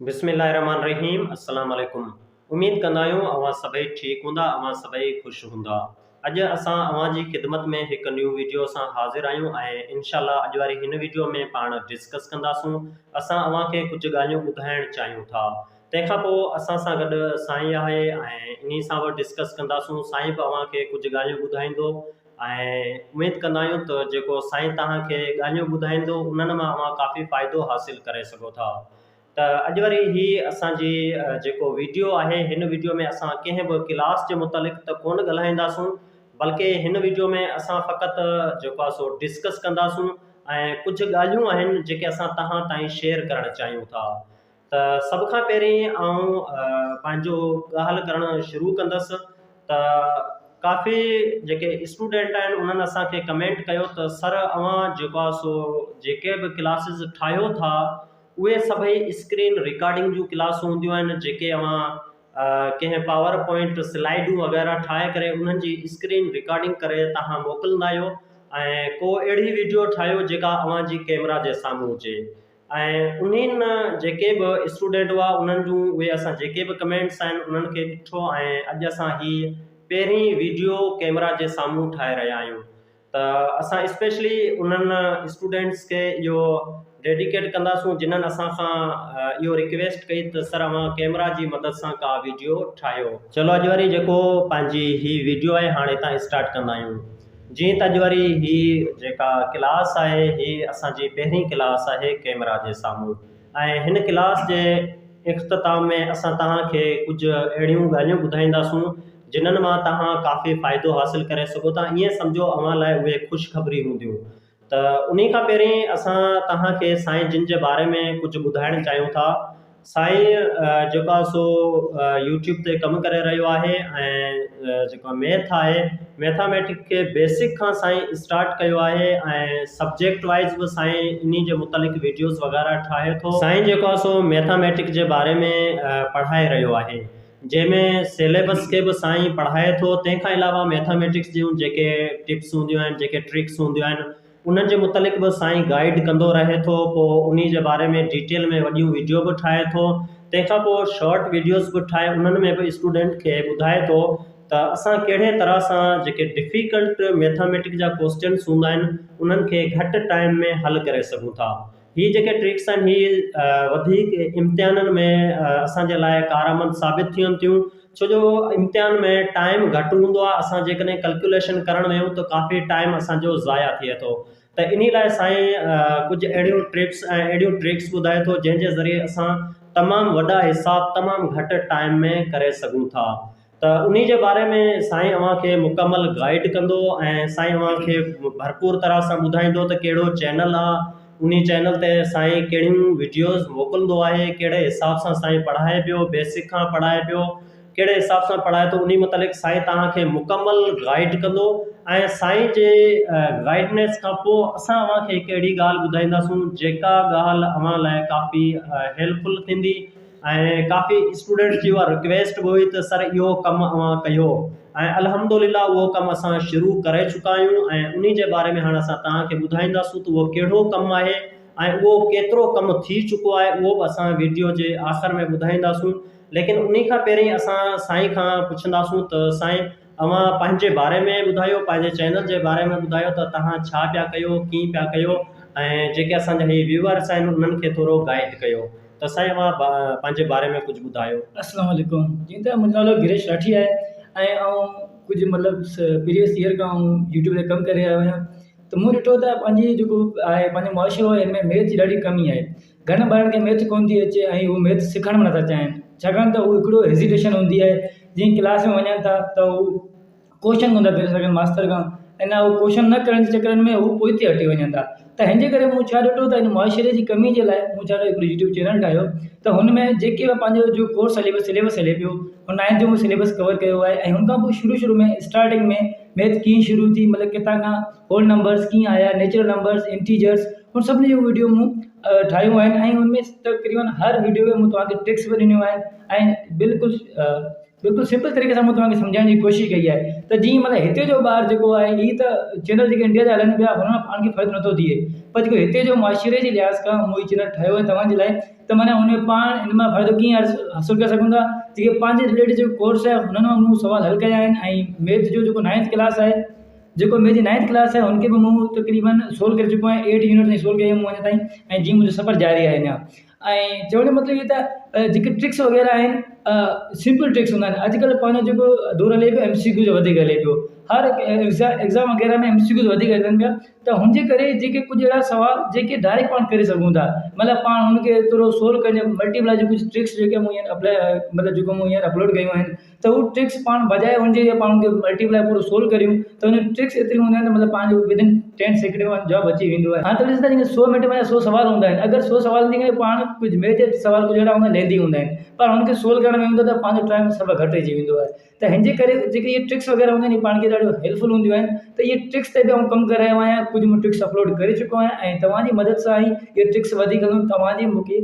बिस्मिल्लाहिर्रहमानिर्रहीम अस्सलाम वालेकुम। उम्मीद कंदा आहियूं अवां सभई ठीक हूंदा, अवां सभई ख़ुश हूंदा। अॼु असां अवां जी ख़िदमत में हिकु न्यू वीडियो सां हाज़िर आहियूं ऐं इंशाअल्लाह अॼु वारी हिन वीडियो में पाण डिस्कस कंदासूं। असां अवां खे कुझु ॻाल्हियूं ॿुधाइण चाहियूं था। तंहिंखां पोइ असां सां गॾु साईं आहे ऐं इन्ही सां बि डिस्कस कंदासूं। साईं बि अवां खे कुझु ॻाल्हियूं ॿुधाईंदो ऐं उमेद कंदा आहियूं त जेको साईं तव्हांखे ॻाल्हियूं ॿुधाईंदो उन्हनि मां अवां काफ़ी फ़ाइदो हासिल करे सघो था। त अॼु वरी ही असांजी जेको वीडियो आहे हिन वीडियो में असां कंहिं बि क्लास जे मुतालिक़ त कोन ॻाल्हाईंदासूं, बल्कि हिन वीडियो में असां फ़क़ति जेको आहे सो डिस्कस कंदासूं ऐं कुझु ॻाल्हियूं आहिनि जेके असां तव्हां ताईं शेयर करणु चाहियूं था। त सभ खां पहिरीं आऊं पंहिंजो ॻाल्हि करणु शुरू कंदुसि त काफ़ी जेके स्टूडेंट आहिनि उन्हनि असांखे कमेंट कयो त सर अवां जेको आहे सो जेके बि क्लासिस ठाहियो था उहे सभई स्क्रीन रिकॉर्डिंग जूं क्लासूं हूंदियूं आहिनि जेके अवां कंहिं पावर पॉइंट स्लाइडूं वग़ैरह ठाहे करे उन्हनि जी स्क्रीन रिकॉर्डिंग करे तव्हां मोकिलींदा आहियो ऐं को अहिड़ी वीडियो ठाहियो जेका अवां जी कैमरा जे साम्हूं हुजे। ऐं उन्हनि जेके बि स्टूडेंट हुआ उन्हनि जूं उहे असां जेके बि कमेंट्स आहिनि उन्हनि खे ॾिठो ऐं अॼु असां ही पहिरीं वीडियो कैमरा जे साम्हूं ठाहे रहिया आहियूं। त असां स्पेशली उन्हनि स्टूडेंट्स खे इहो डेडिकेट कंदासूं जिन्हनि असां खां इहो रिक्वेस्ट कई त सर अवां कैमरा जी मदद सां का वीडियो ठाहियो। चलो अॼु वरी जेको पंहिंजी ही वीडियो आहे हाणे हितां स्टार्ट कंदा आहियूं। जीअं त अॼु वरी ही जेका क्लास आहे ही असांजी पहिरीं क्लास आहे कैमरा जे साम्हूं ऐं हिन क्लास जे इख़्तिताम में असां तव्हांखे कुझु अहिड़ियूं ॻाल्हियूं ॿुधाईंदासूं जिन्हनि मां तव्हां काफ़ी फ़ाइदो हासिल करे सघो था। ईअं सम्झो अवां लाइ उहे ख़ुशख़बरी हूंदियूं। त उन्ही खां पहिरीं असां तव्हांखे साईं जिन जे बारे में कुझु ॿुधाइणु चाहियूं था। साईं जेको आहे सो यूट्यूब ते कमु करे रहियो आहे ऐं जेको मैथ आहे मैथामेटिक खे बेसिक खां साईं स्टार्ट कयो आहे ऐं सब्जेक्ट वाइज़ बि साईं इन्ही जे मुतालिक़ वीडियोज़ वग़ैरह ठाहे थो। साईं जेको आहे सो मैथामेटिक जे बारे में पढ़ाए रहियो आहे जंहिंमें सिलेबस खे बि साईं पढ़ाए थो। तंहिंखां अलावा मैथामेटिक्स जूं जेके टिप्स हूंदियूं आहिनि जेके ट्रिक्स हूंदियूं आहिनि उन्हनि जे मुतालिक़ बि साईं गाइड कंदो रहे थो। पोइ उन्ही जे बारे में डिटेल में वॾियूं वीडियो बि ठाहे थो। तंहिंखां पोइ शॉर्ट वीडियोज़ बि ठाहे उन्हनि में बि स्टूडेंट खे ॿुधाए थो त असां कहिड़े तरह सां जेके डिफ़िकल्ट मैथामेटिक जा क्वेश्चन्स हूंदा आहिनि उन्हनि खे घटि टाइम में हल करे सघूं था। ही जेके ट्रिक्स आहिनि ही वधीक इम्तिहाननि में असांजे लाइ कारआमद साबित थियनि थियूं छो जो इम्तिहान में टाइम घटि हूंदो आहे। असां जेकॾहिं कैलकुलेशन करणु वेहूं त काफ़ी टाइम असांजो ज़ाया थिए थो। त इन लाइ साईं कुझु अहिड़ियूं टिप्स ऐं अहिड़ियूं ट्रिक्स ॿुधाए थो जंहिंजे ज़रिए असां तमामु वॾा हिसाब तमामु घटि टाइम में करे सघूं था। त उन्ही जे बारे में साईं अव्हां खे मुकमल गाइड कंदो ऐं साईं अव्हां खे भरपूर तरह सां ॿुधाईंदो त कहिड़ो चैनल आहे, उन्ही चैनल ते साईं कहिड़ियूं वीडियोज़ मोकिलींदो आहे, कहिड़े हिसाब सां साईं पढ़ाए पियो, बेसिक खां पढ़ाए पियो, कहिड़े हिसाब सां पढ़ाए थो। उन्ही मुतालिक़ साईं तव्हांखे मुकमल गाइड कंदो ऐं साईं जे गाइडनेस खां पोइ असां अव्हां खे हिकु अहिड़ी ॻाल्हि ॿुधाईंदासूं जेका ॻाल्हि अव्हां लाइ काफ़ी हेल्पफुल थींदी ऐं काफ़ी स्टूडेंट्स जी उहा रिक्वेस्ट बि हुई त सर इहो कमु अव्हां कयो ऐं अल्हम्दुलिल्लाह उहो कमु असां शुरू करे चुका आहियूं ऐं उन्ही जे बारे में हाणे असां तव्हांखे ॿुधाईंदासूं त उहो कहिड़ो कमु आहे ऐं उहो केतिरो कमु थी चुको आहे उहो बि असां वीडियो जे आख़िर में ॿुधाईंदासूं। लेकिन उन्ही खां पहिरीं असां साईं खां पुछंदासूं त साईं अव्हां पंहिंजे बारे में ॿुधायो, पंहिंजे चैनल जे बारे में ॿुधायो त तव्हां छा पिया कयो, कीअं पिया कयो ऐं जेके असांजा ही व्यूअर्स आहिनि उन्हनि खे थोरो गाइड कयो। त साईं अव्हां पंहिंजे बारे में कुझु ॿुधायो। अस्सलाम वालेकुम। जीअं त मुंहिंजो नालो गिरीश राठी आहे ऐं कुझु मतिलबु प्रीवियस ईयर खां यूट्यूब ते कमु करे रहियो आहियां। त मूं ॾिठो त पंहिंजी जेको आहे पंहिंजो मुआशिरो आहे हिन में मैथ जी ॾाढी कमी आहे। घणनि ॿारनि खे मैथ कोन थी अचे ऐं उहे मैथ सिखण में नथा चाहिनि छाकाणि त उहो हिकिड़ो हेज़िटेशन हूंदी आहे। जीअं क्लास में वञनि था त उहो क्वेश्चन नथा करे सघनि मास्तर खां ऐं न उहो क्वेश्चन न करण जे चकरनि में हू पोइ हटी वञनि था। त हिन जे करे मूं छा ॾिठो त हिन मुआशिरे जी कमी जे लाइ मूं छा हिकिड़ो यूट्यूब चैनल ठाहियो त हुन में जेके बि पंहिंजो जो कोर्स हले पियो सिलेबस हले पियो हुन 9th जो मूं सिलेबस कवर कयो आहे ऐं हुन खां पोइ शुरू में स्टार्टिंग में मैथ कीअं शुरू थी, मतिलबु किथां खां होल नंबर्स कीअं आया, नेचुरल नंबर्स, इंटीजर्स, उन सभिनी जूं वीडियो मूं ठाहियूं आहिनि ऐं हुनमें तक़रीबन हर वीडियो में मूं तव्हांखे ट्रिक्स बि ॾिनियूं आहिनि ऐं बिल्कुलु सिंपल तरीक़े सां मूं तव्हांखे सम्झाइण जी कोशिशि कई आहे त जीअं मतिलबु हिते जो ॿार जेको आहे ही त चैनल जेके इंडिया जा हलनि पिया हुन में पाण खे फ़र्क़ु नथो थिए पर जेको हिते जो मुआशिरे जे लिहाज़ खां मूं हीउ चैनल ठाहियो आहे तव्हांजे लाइ त माना हुन में पाण इन मां फ़ाइदो कीअं हासिलु करे सघूं था। जेके पंहिंजे रिलेटेड जेको कोर्स आहे हुननि मां मूं सुवाल हल कया आहिनि ऐं मैथ जो जेको 9th क्लास आहे, जेको मुंहिंजी 9th क्लास आहे हुनखे बि मूं तक़रीबन सोल्व करे चुको आहियां। 8 यूनिट ताईं सोल्व कया मूं अञा ताईं, ऐं जीअं मुंहिंजो सफ़र जारी आहे अञा। ऐं चवण जो मतिलबु इहो त जेके ट्रिक्स वग़ैरह आहिनि सिंपल ट्रिक्स हूंदा आहिनि। अॼुकल्ह पंहिंजो जेको दौर हले पियो MCQ जो वधीक हले पियो, हर एग्ज़ाम वग़ैरह में MCQ वधीक हलनि पिया, त हुनजे करे जेके कुझु अहिड़ा सुवाल जेके डायरेक्ट पाण करे सघूं था, मतिलबु पाण हुनखे थोरो सोल्व करण मल्टीप्लाई जो कुझु ट्रिक्स जेके मूं हींअर मतिलबु जेको मूं हींअर अपलोड कयूं आहिनि, त उहे ट्रिक्स पाण बजाए हुनजे या पाण हुनखे मल्टीप्लाई पूरो सोल्व करियूं त हुन ट्रिक्स एतिरी हूंदियूं आहिनि त मतिलबु पंहिंजो विदिन 10 सेकंड में जवाबु अची वेंदो आहे। हाणे त ॾिसंदा 100 मिनट में 100 सवाल हूंदा आहिनि। अगरि 100 सवाल थी करे पाण कुझु मैथ जा सवाल कुझु अहिड़ा हूंदा आहिनि लेंदी हूंदा आहिनि, पर हुनखे सोल्व करण में हूंदो त पंहिंजो टाइम सभु घटि अची वेंदो आहे। त हिन जे करे जेके इहे ट्रिक्स वग़ैरह हूंदियूं आहिनि पाण खे ॾाढो हेल्पफुल हूंदियूं आहिनि। त इहे ट्रिक्स ते बि आउं कमु करे रहियो आहियां, कुझु मूं ट्रिक्स अपलोड करे चुको आहियां ऐं तव्हांजी मदद सां ई इहे ट्रिक्स वधीक हलनि तव्हांजी मूंखे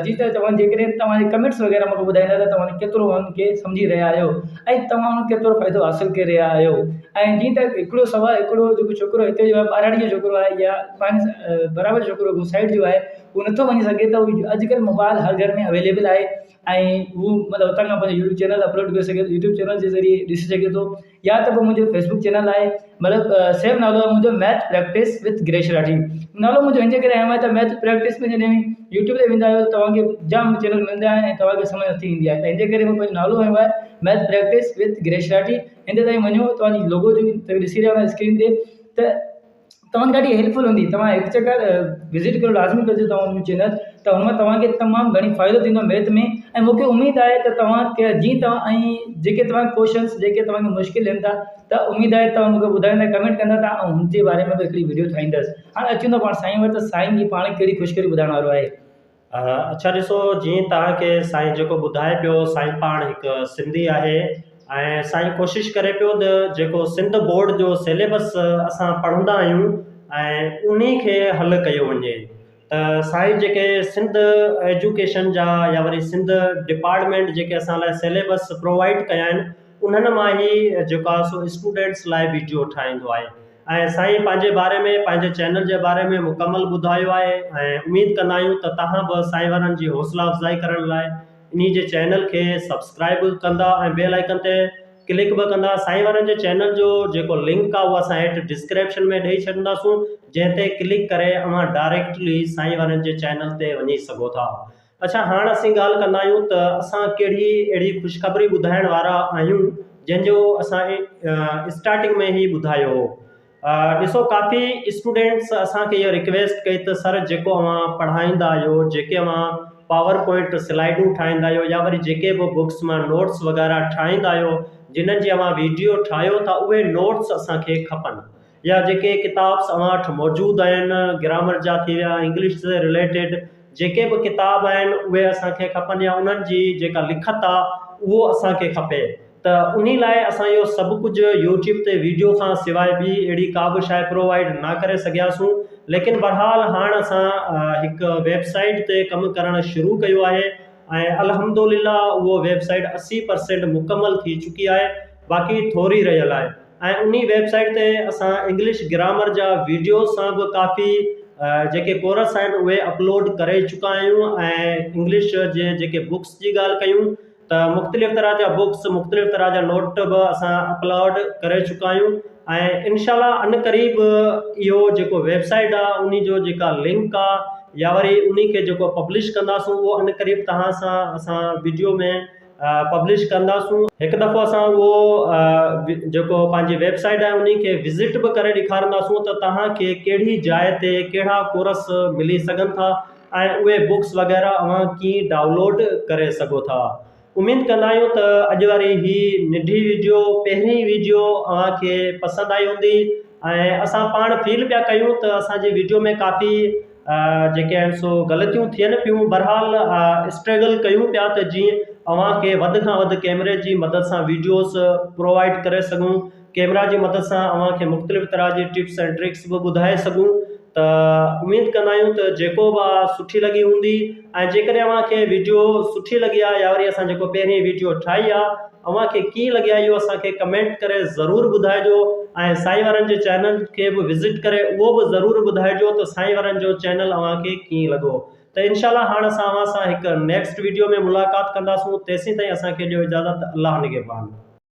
जी त तव्हां जेकॾहिं तव्हांजे कमेंट्स वग़ैरह मूंखे ॿुधाईंदा त तव्हां केतिरो हुनखे सम्झी रहिया आहियो ऐं तव्हां हुन केतिरो फ़ाइदो हासिलु करे रहिया आहियो। ऐं जीअं त हिकिड़ो सवाल हिकिड़ो जेको छोकिरो हिते जो आहे, ॿाराड़ी जो छोकिरो आहे या पंहिंजे बराबरि छोकिरो उहो साइड जो आहे, उहो नथो वञी सघे त अॼुकल्ह मोबाइल हर घर में अवेलेबल आहे ऐं उहो मतिलबु हुतां खां पंहिंजो यूट्यूब चैनल अपलोड करे सघे, यूट्यूब चैनल जे ज़रिए ॾिसी सघे थो, या त पोइ मुंहिंजो फेसबुक चैनल आहे, मतिलबु सेम नालो आहे मुंहिंजो math practice with Girish Rathi. नालो मुंहिंजो हिन जे करे आयो आहे त मैथ प्रैक्टिस में जॾहिं यूट्यूब ते वेंदा आहियो त तव्हांखे जाम चैनल मिलंदा आहिनि ऐं तव्हांखे समझ नथी ईंदी आहे, त हिन जे करे मां पंहिंजो नालो हयो आहे math practice with Girish Rathi. हिन ताईं वञो, तव्हांजी लोगो जो ॾिसी रहिया आहियो स्क्रीन ते, त तव्हांखे ॾाढी हेल्पफुल हूंदी। तव्हां हिकु चकर विज़िट करो लाज़मी कजो तव्हां मुंहिंजो चैनल, त हुन में तव्हांखे तमामु घणी फ़ाइदो थींदो मैथ में। ऐं मूंखे उमेदु आहे त तव्हां जीअं तव्हां ऐं जेके तव्हांखे क्वेश्चन्स जेके तव्हांखे मुश्किल लॻनि था, त उमेदु आहे तव्हां मूंखे ॿुधाईंदा, कमेंट कंदा था ऐं हुनजे बारे में बि हिकिड़ी वीडियो ठाहींदसि। हाणे अचूं था पाण साईं वटि, त साईं जी पाण कहिड़ी ख़ुशख़बरी ॿुधाइण वारो आहे। अच्छा ॾिसो, जीअं तव्हांखे साईं जेको ॿुधाए पियो, साईं पाण हिकु सिंधी आहे ऐं साईं कोशिशि करे पियो त जेको सिंध बोर्ड जो सिलेबस असां पढ़ंदा आहियूं ऐं उन्ही खे हल कयो वञे। त साईं जेके सिंध एजुकेशन जा या वरी सिंध डिपार्टमेंट जेके असां लाइ सिलेबस प्रोवाइड कया आहिनि, उन्हनि मां ई जेको आहे सो स्टूडेंट्स लाइ वीडियो ठाहींदो आहे। ऐं साईं पंहिंजे बारे में, पंहिंजे चैनल जे बारे में मुकमल ॿुधायो आहे ऐं उमेदु कंदा आहियूं त तव्हां बि साईं वारनि जी हौसला अफ़ज़ाई करण लाइ इन जे चैनल खे सब्सक्राइब कंदा ऐं बेल आइकन ते क्लिक बि कंदा। साईं वारनि जे चैनल जो जेको लिंक आहे उहो असां हेठि डिस्क्रिप्शन में ॾेई छॾींदासूं, जंहिं ते क्लिक करे अवां डायरेक्टली साईं वारनि जे चैनल ते वञी सघो था। अच्छा, हाणे असीं ॻाल्हि कंदा आहियूं त असां कहिड़ी अहिड़ी ख़ुशख़बरी ॿुधाइण वारा आहियूं जंहिंजो असां स्टार्टिंग में ई ॿुधायो हो। ॾिसो, काफ़ी स्टूडेंट्स असांखे इहो रिक्वेस्ट कई त सर जेको अवां पढ़ाईंदा आहियो, जेके अवां पावर पॉइंट स्लाइडूं ठाहींदा आहियो या वरी जेके बि बुक्स मां नोट्स वग़ैरह ठाहींदा आहियो, जिन्हनि जी अवां वीडियो ठाहियो था, उहे नोट्स असांखे खपनि, या जेके किताब्स अवां वटि मौजूदु आहिनि ग्रामर जा थी विया, इंग्लिश से रिलेटेड जेके बि किताब आहिनि उहे असांखे खपनि, या उन्हनि जी जेका लिखत आहे उहो असांखे खपे। त उन लाइ असां इहो सभु कुझु यूट्यूब ते वीडियो खां सवाइ बि अहिड़ी का बि शइ प्रोवाइड न करे सघियासीं, लेकिन बहरहाल हाणे असां हिकु वेबसाइट ते कमु करणु शुरू कयो आहे ऐं अल्हम्दुलिल्लाह उहो वेबसाइट 80% मुकमल थी चुकी आहे, बाक़ी थोरी रहियल आहे। ऐं उन वेबसाइट ते असां इंग्लिश ग्रामर जा वीडियो सां बि काफ़ी जेके कोर्स आहिनि उहे अपलोड करे चुका आहियूं, ऐं इंग्लिश जे जेके बुक्स जी ॻाल्हि कयूं त मुख़्तलिफ़ तरह जा बुक्स, मुख़्तलिफ़ तरह जा नोट बि असां अपलोड करे चुका आहियूं। ऐं इनशाला अन क़रीब इहो जेको वेबसाइट आहे उन जो जेका लिंक आहे या वरी उन खे जेको पब्लिश कंदासूं उहो अन क़रीब तव्हां सां असां वीडियो में पब्लिश कंदासूं। हिकु दफ़ो असां उहो जेको पंहिंजी वेबसाइट आहे उन खे विज़िट बि करे ॾेखारींदासूं त तव्हांखे कहिड़ी जाइ ते कहिड़ा कोर्स मिली सघनि था ऐं उहे बुक्स वग़ैरह अवां कीअं डाउनलोड करे सघो था। उमेदु कंदा आहियूं त अॼु वारी ही निढी वीडियो, पहिरीं वीडियो अव्हांखे पसंदि आई हूंदी ऐं असां पाण फील पिया कयूं त असांजी वीडियो में काफ़ी जेके आहिनि सो ग़लतियूं थियनि पियूं। बहरहाल स्ट्रगल कयूं पिया त जीअं अव्हांखे वधि खां वधि कैमरे जी मदद सां वीडियोस प्रोवाइड करे सघूं, कैमरा जी मदद सां अव्हांखे मुख़्तलिफ़ तरह जी टिप्स एंड ट्रिक्स बि ॿुधाए सघूं। त उमेदु कंदा आहियूं त जेको बि सुठी लॻी हूंदी, ऐं जेकॾहिं अव्हांखे वीडियो सुठी लॻी आहे या वरी असां जेको पहिरीं वीडियो ठाही आहे अव्हांखे कीअं लॻी आहे इहो असांखे कमेंट करे ज़रूरु ॿुधाइजो, ऐं साईं वारनि जे चैनल खे बि विज़िट करे उहो बि ज़रूरु ॿुधाइजो त साईं वारनि जो चैनल अव्हांखे कीअं लॻो। त इंशाल्लाह हाणे असां अवां सां हिकु नेक्स्ट वीडियो में मुलाक़ात कंदासूं। तेसीं ताईं असांखे ॾियो इजाज़त। अल्लाह निगहबान।